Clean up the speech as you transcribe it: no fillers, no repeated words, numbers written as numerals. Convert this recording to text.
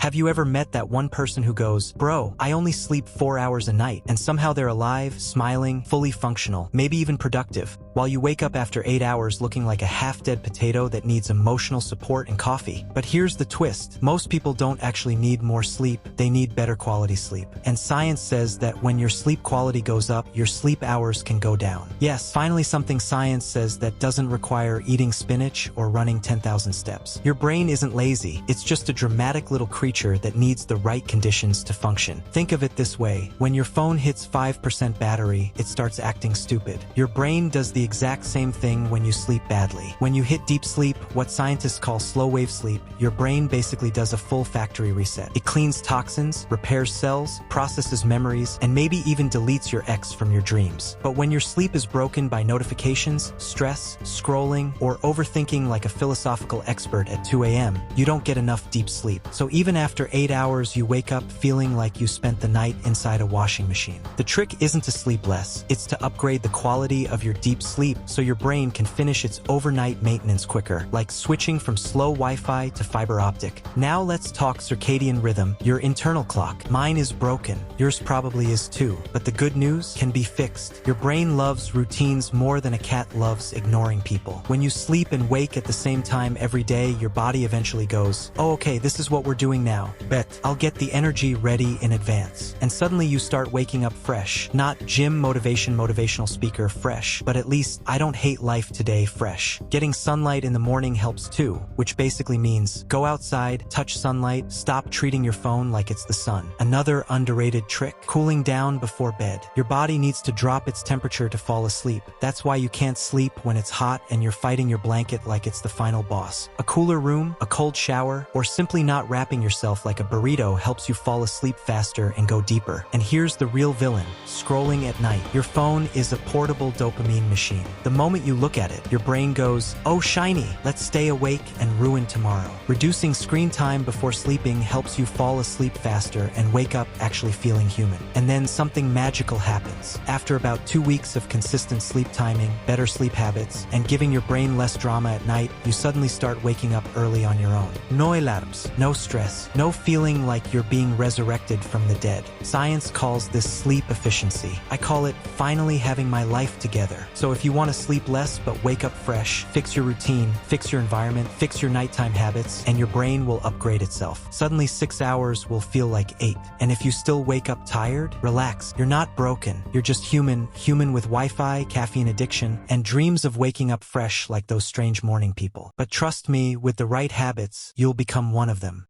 Have you ever met that one person who goes, "Bro, I only sleep 4 hours a night," and somehow they're alive, smiling, fully functional, maybe even productive, while you wake up after 8 hours looking like a half-dead potato that needs emotional support and coffee? But here's the twist. Most people don't actually need more sleep, they need better quality sleep. And science says that when your sleep quality goes up, your sleep hours can go down. Yes, finally something science says that doesn't require eating spinach or running 10,000 steps. Your brain isn't lazy, it's just a dramatic little creature that needs the right conditions to function. Think of it this way, when your phone hits 5% battery, it starts acting stupid. Your brain does the exact same thing when you sleep badly. When you hit deep sleep, what scientists call slow-wave sleep, your brain basically does a full factory reset. It cleans toxins, repairs cells, processes memories, and maybe even deletes your ex from your dreams. But when your sleep is broken by notifications, stress, scrolling, or overthinking like a philosophical expert at 2 a.m., you don't get enough deep sleep. So even after 8 hours, you wake up feeling like you spent the night inside a washing machine. The trick isn't to sleep less, it's to upgrade the quality of your deep sleep so your brain can finish its overnight maintenance quicker, like switching from slow Wi-Fi to fiber optic. Now let's talk circadian rhythm, your internal clock. Mine is broken, yours probably is too, but the good news can be fixed. Your brain loves routines more than a cat loves ignoring people. When you sleep and wake at the same time every day, your body eventually goes, "Oh, okay, this is what we're doing now. Bet I'll get the energy ready in advance." And suddenly you start waking up fresh. Not gym motivational speaker fresh, but at least I don't hate life today fresh. Getting sunlight in the morning helps too, which basically means go outside, touch sunlight, stop treating your phone like it's the sun. Another underrated trick, cooling down before bed. Your body needs to drop its temperature to fall asleep. That's why you can't sleep when it's hot and you're fighting your blanket like it's the final boss. A cooler room, a cold shower, or simply not wrapping yourself like a burrito helps you fall asleep faster and go deeper. And here's the real villain, scrolling at night. Your phone is a portable dopamine machine. The moment you look at it, your brain goes, "Oh, shiny, let's stay awake and ruin tomorrow." Reducing screen time before sleeping helps you fall asleep faster and wake up actually feeling human. And then something magical happens. After about 2 weeks of consistent sleep timing, better sleep habits, and giving your brain less drama at night, you suddenly start waking up early on your own. No alarms, no stress, no feeling like you're being resurrected from the dead. Science calls this sleep efficiency. I call it finally having my life together. So if you want to sleep less but wake up fresh, fix your routine, fix your environment, fix your nighttime habits, and your brain will upgrade itself. Suddenly 6 hours will feel like 8. And if you still wake up tired, relax. You're not broken. You're just human with Wi-Fi, caffeine addiction, and dreams of waking up fresh like those strange morning people. But trust me, with the right habits, you'll become one of them.